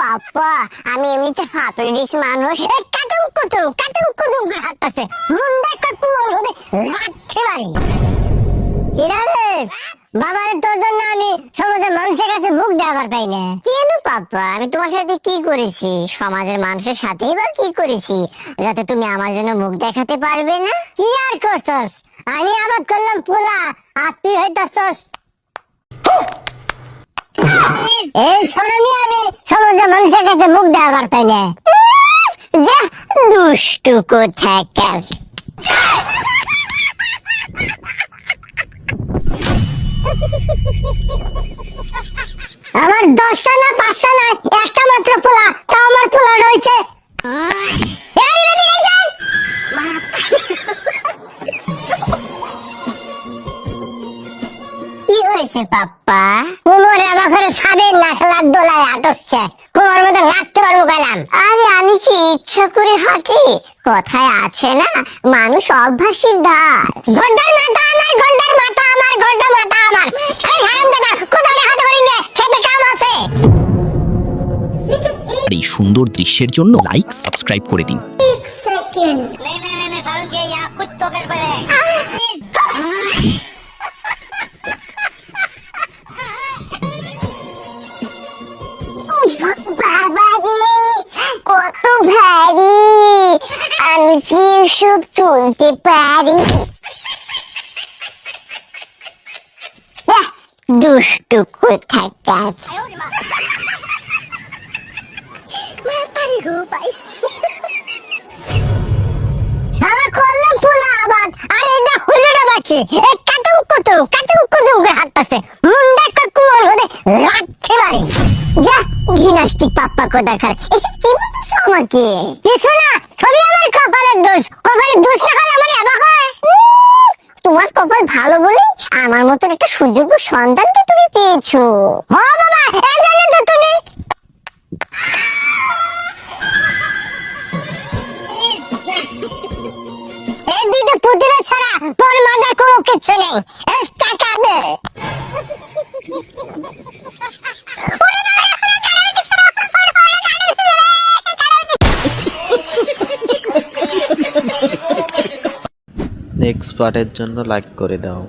পাপা আমি এমনিতে হাফেডিস মানুষ, কাটুম কুটুম করে হাঁটতেছে, মুন্ডা কাকুর ওদের লাঠি মারি। কিরালে বাবার, তোর জন্য আমি সমাজের মানুষের কাছে মুখ দেখাবার পাই না। কেন পাপা, আমি তোমার সাথে কি করেছি? সমাজের মানুষের সাথেই বা কি করেছি যাতে তুমি আমার জন্য মুখ দেখাতে পারবে না? কি আর করছস? আমি আবার করলাম পোলা, আর তুই হইতাছস। এই শরণে আমি সমাজের মানুষের কাছে মুখ দেখাবার পাই না। যা দুষ্টু কোথাকার। আমার 10টা না 5টা না, একটা মাত্র পোলা, তাও আমার পোলা রয়েছে। কি হয়েছে পাপ্পা? কোমরে আমাকে সাবের নাখলার দোলায় আটকছে, কোমর মধ্যে লাগতে পারবো গেলাম। আরে আমি কি ইচ্ছা করে হাঁটি? কথায় আছে না, মানুষ অভ্যাসের দাস। ঘন্টার মাথা আমার, ঘন্টার মাথা আমার, ঘন্টার মাথা আমার। এই হারামজাদা, কোথায় হাত করি নে, খেতে কাম আছে। আর এই সুন্দর দৃশ্যের জন্য লাইক সাবস্ক্রাইব করে দিন। এক সেকেন্ড मैं सारुण के यहाँ कुछ तो गड़बड़ है। কত ভারী, আমি কি সব তুলতে পারি? দুষ্টু কোথাকার। সারা করলাম পোলা আবার, আর এটা হুলুটা বাচ্চি, কাটুম কুটুম করে হাঁটতেছে, মুন্ডা কাকুর ওদের লাঠি মারি। যা ঘৃণাষ্টিক পাপ্পা কোথাকার, এসব কি বলছো আমাকে? কিছু না, সবই আমার কপালের দোষ। কপালের দোষ না হলে আমার এবার হয়। তোমার কপাল ভালো বলেই আমার মতন একটা সুযোগ্য সন্তানকে তুমি পেয়েছো। হ্যাঁ বাবা, এর জন্য তো তুমি এই দুটো পুতুলে ছাড়া তোর মাঝে কোনো কিছু নেই। টাকা দে। নেক্সট পার্টের জন্য লাইক করে দাও।